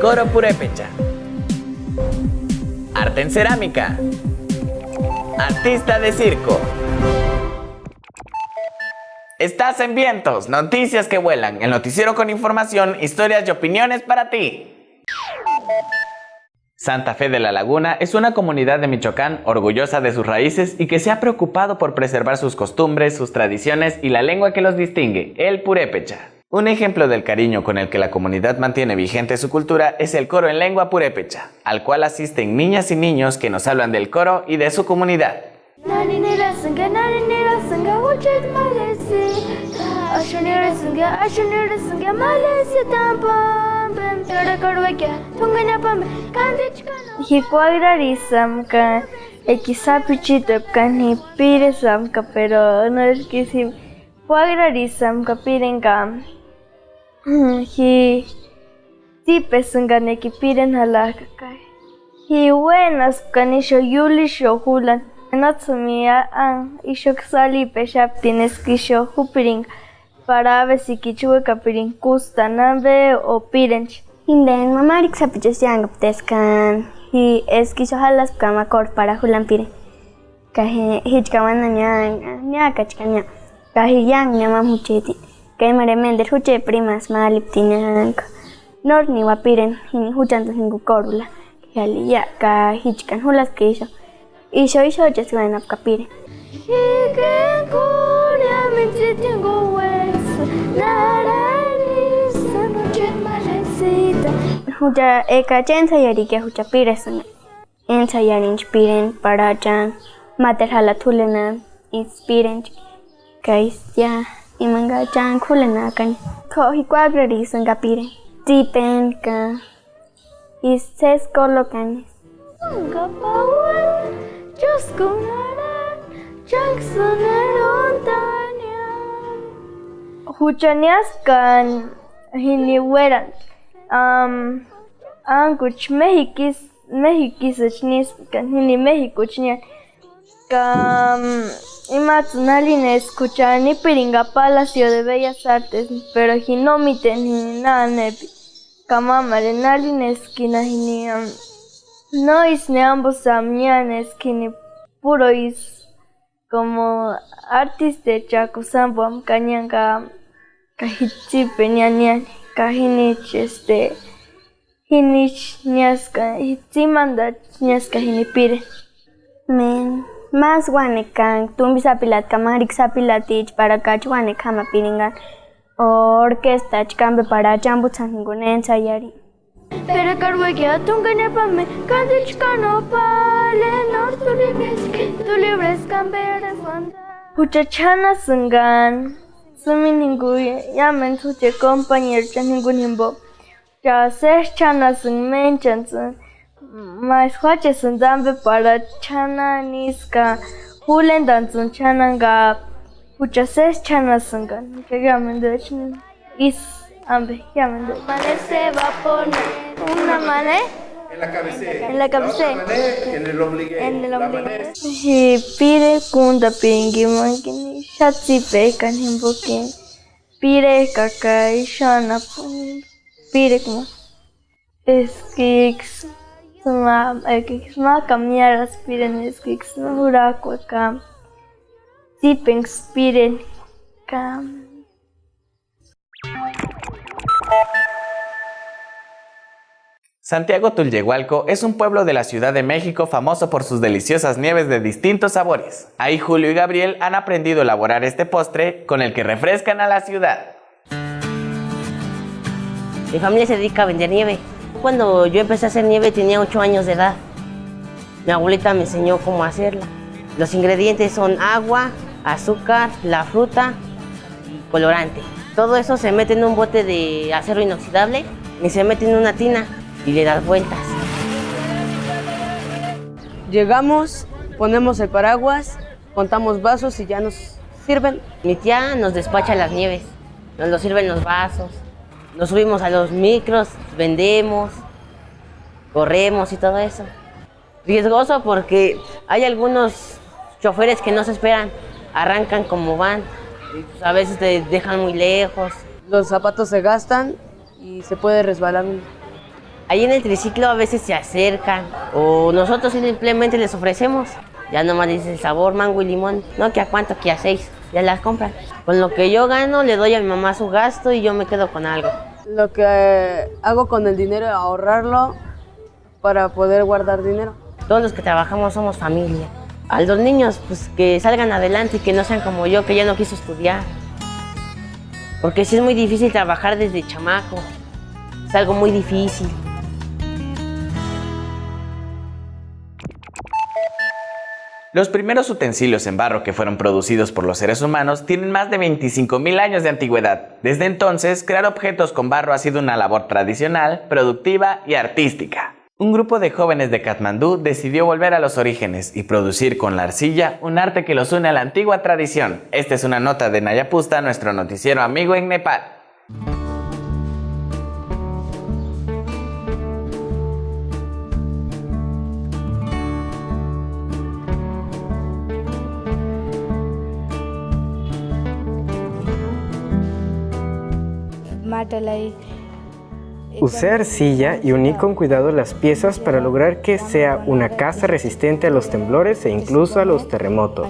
Coro Purépecha. Arte en cerámica. Artista de circo. Estás en Vientos, noticias que vuelan, el noticiero con información, historias y opiniones para ti. Santa Fe de la Laguna es una comunidad de Michoacán orgullosa de sus raíces y que se ha preocupado por preservar sus costumbres, sus tradiciones y la lengua que los distingue, el purépecha. Un ejemplo del cariño con el que la comunidad mantiene vigente su cultura es el coro en lengua purépecha, al cual asisten niñas y niños que nos hablan del coro y de su comunidad. Hi tipesungan ekipiren halakakay. Hi buenas kanisho yulisho hulan. Natsumia an ishok sali peshap tienes kisho hupiring para vesikichue kapiring kustanambe o pirench. Inden mamarik sapichos yangapteskan. Hi eskisho halas kamakor para hulan pire. Kahe hichkawana nya kachkanya. Kahe yang nyama mucheti. Kay maremender huche primas maliptinank nor ni wapiren hini huchanto hingu korula yali ya ka hichkan hulas kisho isho jeswan ap kapire Hiken koria mititengo wesu narani sanuchet malesita hucha eka chensa yari ke hucha pire sana ensa yarin piren para chan mater halatulena inspiren kaisya imanga chan khulena kan kho hi kwagrari sanga pire tipen ka ises kolokan sanga pawan just kunara jackson erontania huchanias kan hini weran anguch mexikis chnis kan hini mexico chnia Imatsunali ne escuchar ni piringa Palacio de Bellas Artes, pero hinomite ni nada nepi. Kamamare nali ne esquina hini no is ne ambos amnian esquini puro is como artista de Chaco Samboam kanyanga kahichi peñanian kahinich hinich niaska hitzimanda niaska hinipire. Men mas guanecan tumbisapilat kamarik sapilatich para kachwane kama piringan orquesta chkambe para chambutsangunen sayari pero karwekia tungane pame kandichkano pale norturibeski tulibres camberes wanda huchachana sungan suminingu yamen huche compañero chaningun himbo ya ses chana sun menchansun mas huache sun dambe para chana niska hulen dansun chana ga hucha ses chana sungan que yamen de is ambe yamen de mane se va a poner una mane en la cabecera en el ombligo si pide kunda pingi mangini shatsi pe kan himbokin pide kakai shana pide como eskix ma cambiar aspiren eskix no huraco acá tipen expiren cam. Santiago Tulyehualco es un pueblo de la Ciudad de México famoso por sus deliciosas nieves de distintos sabores. Ahí Julio y Gabriel han aprendido a elaborar este postre con el que refrescan a la ciudad. Mi familia se dedica a vender nieve. Cuando yo empecé a hacer nieve tenía 8 años de edad. Mi abuelita me enseñó cómo hacerla. Los ingredientes son agua, azúcar, la fruta y colorante. Todo eso se mete en un bote de acero inoxidable y se mete en una tina y le das vueltas. Llegamos, ponemos el paraguas, contamos vasos y ya nos sirven. Mi tía nos despacha las nieves, nos lo sirven los vasos, nos subimos a los micros, vendemos, corremos y todo eso. Riesgoso porque hay algunos choferes que no se esperan, arrancan como van, y a veces te dejan muy lejos. Los zapatos se gastan y se puede resbalar. Ahí en el triciclo a veces se acercan o nosotros simplemente les ofrecemos. Ya nomás dicen sabor, mango y limón. No, que a cuánto, que a 6. Ya las compran. Con lo que yo gano le doy a mi mamá su gasto y yo me quedo con algo. Lo que hago con el dinero es ahorrarlo para poder guardar dinero. Todos los que trabajamos somos familia. A los niños, pues que salgan adelante y que no sean como yo, que ya no quiso estudiar. Porque sí es muy difícil trabajar desde chamaco. Es algo muy difícil. Los primeros utensilios en barro que fueron producidos por los seres humanos tienen más de 25.000 años de antigüedad. Desde entonces, crear objetos con barro ha sido una labor tradicional, productiva y artística. Un grupo de jóvenes de Katmandú decidió volver a los orígenes y producir con la arcilla un arte que los une a la antigua tradición. Esta es una nota de Nayapusta, nuestro noticiero amigo en Nepal. Usé arcilla y uní con cuidado las piezas para lograr que sea una casa resistente a los temblores e incluso a los terremotos.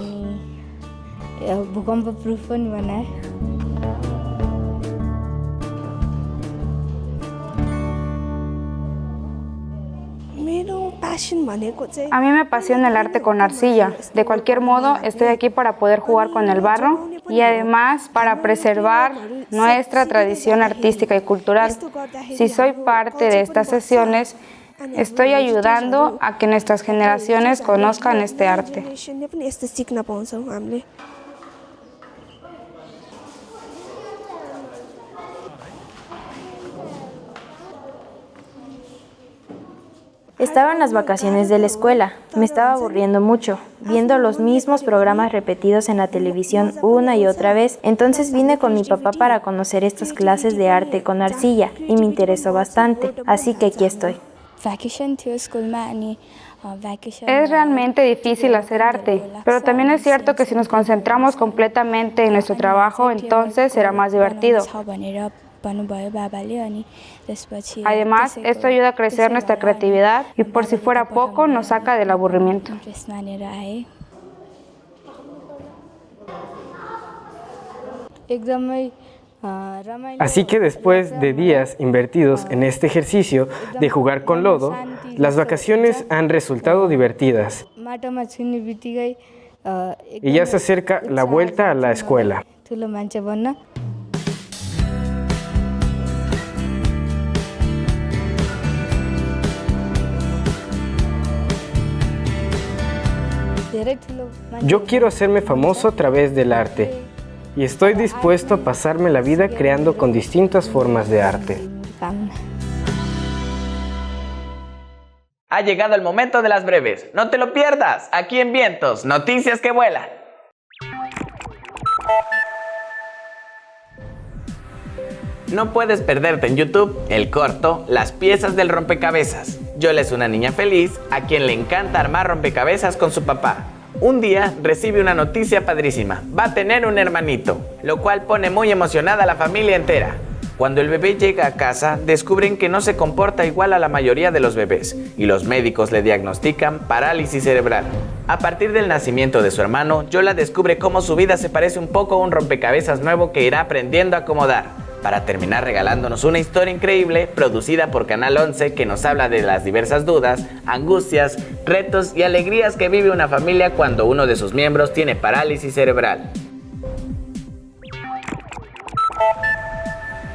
A mí me apasiona el arte con arcilla. De cualquier modo, estoy aquí para poder jugar con el barro y además para preservar nuestra tradición artística y cultural. Si soy parte de estas sesiones, estoy ayudando a que nuestras generaciones conozcan este arte. Estaba en las vacaciones de la escuela, me estaba aburriendo mucho, viendo los mismos programas repetidos en la televisión una y otra vez, entonces vine con mi papá para conocer estas clases de arte con arcilla y me interesó bastante, así que aquí estoy. Es realmente difícil hacer arte, pero también es cierto que si nos concentramos completamente en nuestro trabajo, entonces será más divertido. Además, esto ayuda a crecer nuestra creatividad y por si fuera poco, nos saca del aburrimiento. Así que después de días invertidos en este ejercicio de jugar con lodo, las vacaciones han resultado divertidas. Y ya se acerca la vuelta a la escuela. Yo quiero hacerme famoso a través del arte y estoy dispuesto a pasarme la vida creando con distintas formas de arte. Ha llegado el momento de las breves. No te lo pierdas, aquí en Vientos, noticias que vuelan. No puedes perderte en YouTube el corto Las piezas del rompecabezas. Yole es una niña feliz a quien le encanta armar rompecabezas con su papá. Un día recibe una noticia padrísima, va a tener un hermanito, lo cual pone muy emocionada a la familia entera. Cuando el bebé llega a casa, descubren que no se comporta igual a la mayoría de los bebés y los médicos le diagnostican parálisis cerebral. A partir del nacimiento de su hermano, Yola descubre cómo su vida se parece un poco a un rompecabezas nuevo que irá aprendiendo a acomodar, para terminar regalándonos una historia increíble producida por Canal 11 que nos habla de las diversas dudas, angustias, retos y alegrías que vive una familia cuando uno de sus miembros tiene parálisis cerebral.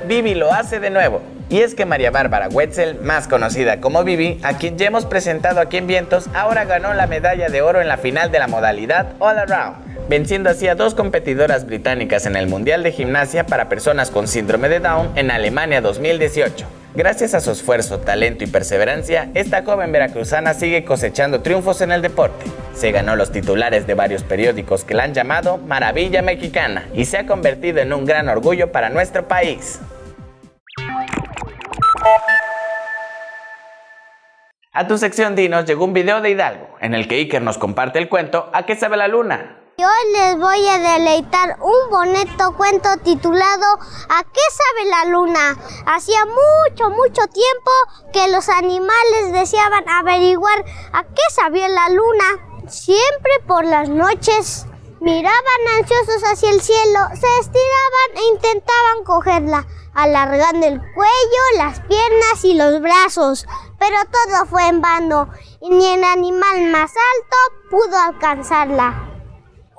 Vivi lo hace de nuevo. Y es que María Bárbara Wetzel, más conocida como Vivi, a quien ya hemos presentado aquí en Vientos, ahora ganó la medalla de oro en la final de la modalidad All Around, venciendo así a dos competidoras británicas en el Mundial de Gimnasia para personas con síndrome de Down en Alemania 2018. Gracias a su esfuerzo, talento y perseverancia, esta joven veracruzana sigue cosechando triunfos en el deporte. Se ganó los titulares de varios periódicos que la han llamado Maravilla Mexicana y se ha convertido en un gran orgullo para nuestro país. A tu sección Dinos llegó un video de Hidalgo, en el que Iker nos comparte el cuento ¿A qué sabe la luna? Y hoy les voy a deleitar un bonito cuento titulado ¿A qué sabe la luna? Hacía mucho tiempo que los animales deseaban averiguar a qué sabía la luna. Siempre por las noches miraban ansiosos hacia el cielo, se estiraban e intentaban cogerla, alargando el cuello, las piernas y los brazos. Pero todo fue en vano y ni el animal más alto pudo alcanzarla.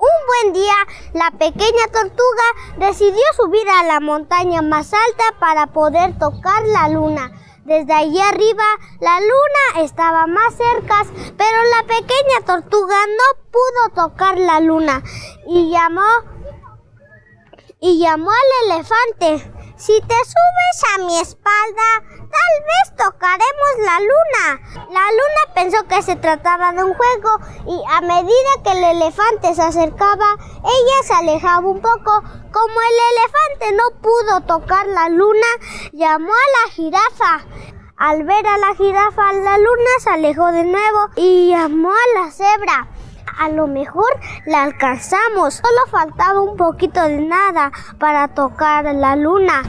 Un buen día, la pequeña tortuga decidió subir a la montaña más alta para poder tocar la luna. Desde allí arriba, la luna estaba más cerca, pero la pequeña tortuga no pudo tocar la luna y llamó al elefante. Si te subes a mi espalda, tal vez tocaremos la luna. La luna pensó que se trataba de un juego y a medida que el elefante se acercaba, ella se alejaba un poco. Como el elefante no pudo tocar la luna, llamó a la jirafa. Al ver a la jirafa, la luna se alejó de nuevo y llamó a la cebra. A lo mejor la alcanzamos. Solo faltaba un poquito de nada para tocar la luna.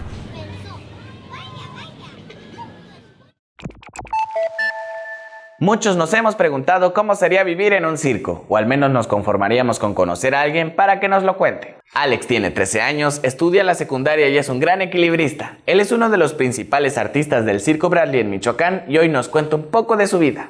Muchos nos hemos preguntado cómo sería vivir en un circo, o al menos nos conformaríamos con conocer a alguien para que nos lo cuente. Alex tiene 13 años, estudia la secundaria y es un gran equilibrista. Él es uno de los principales artistas del Circo Bradley en Michoacán y hoy nos cuenta un poco de su vida.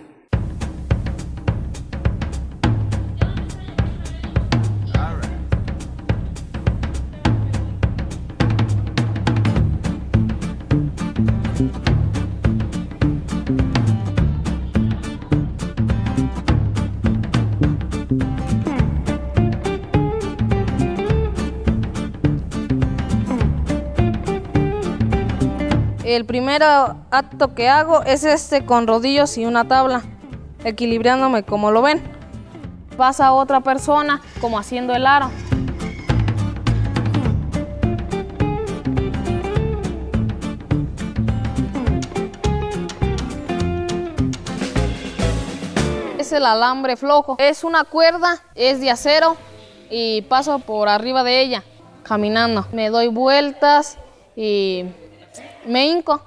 El primer acto que hago es con rodillos y una tabla, equilibrándome como lo ven. Pasa otra persona como haciendo el aro. Es el alambre flojo. Es una cuerda, es de acero y paso por arriba de ella, caminando. Me doy vueltas y me hinco.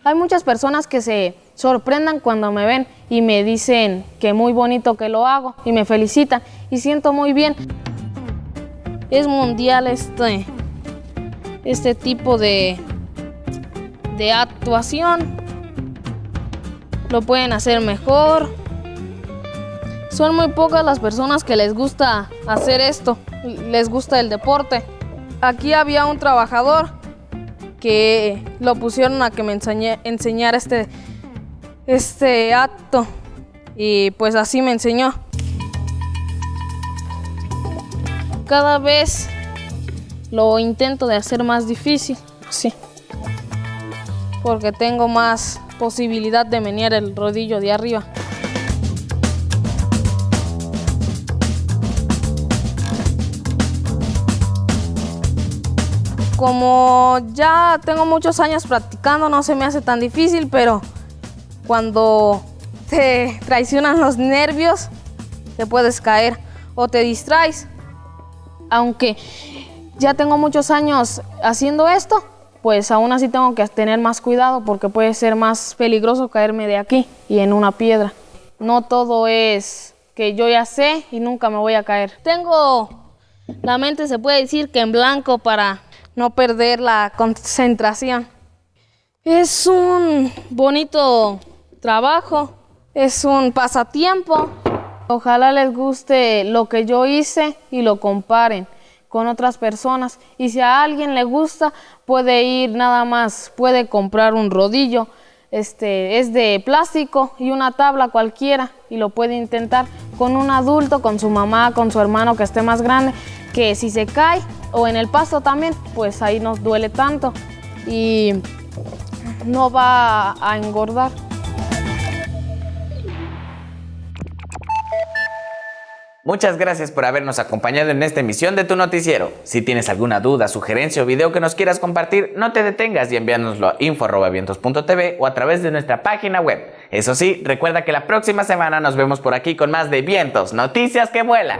Hay muchas personas que se sorprendan cuando me ven y me dicen que muy bonito que lo hago y me felicitan y siento muy bien. Es mundial este tipo de actuación. Lo pueden hacer mejor. Son muy pocas las personas que les gusta hacer esto, les gusta el deporte. Aquí había un trabajador que lo pusieron a que me enseñara este acto y pues así me enseñó. Cada vez lo intento de hacer más difícil, así, porque tengo más posibilidad de menear el rodillo de arriba. Como ya tengo muchos años practicando, no se me hace tan difícil, pero cuando te traicionan los nervios, te puedes caer o te distraes. Aunque ya tengo muchos años haciendo esto, pues aún así tengo que tener más cuidado porque puede ser más peligroso caerme de aquí y en una piedra. No todo es que yo ya sé y nunca me voy a caer. Tengo la mente, se puede decir que en blanco para no perder la concentración. Es un bonito trabajo, es un pasatiempo. Ojalá les guste lo que yo hice y lo comparen con otras personas. Y si a alguien le gusta, puede ir nada más, puede comprar un rodillo. Es de plástico y una tabla cualquiera y lo puede intentar con un adulto, con su mamá, con su hermano que esté más grande, que si se cae o en el pasto también, pues ahí no duele tanto y no va a engordar. Muchas gracias por habernos acompañado en esta emisión de Tu Noticiero. Si tienes alguna duda, sugerencia o video que nos quieras compartir, no te detengas y envíanoslo a info@vientos.tv o a través de nuestra página web. Eso sí, recuerda que la próxima semana nos vemos por aquí con más de Vientos, noticias que vuelan.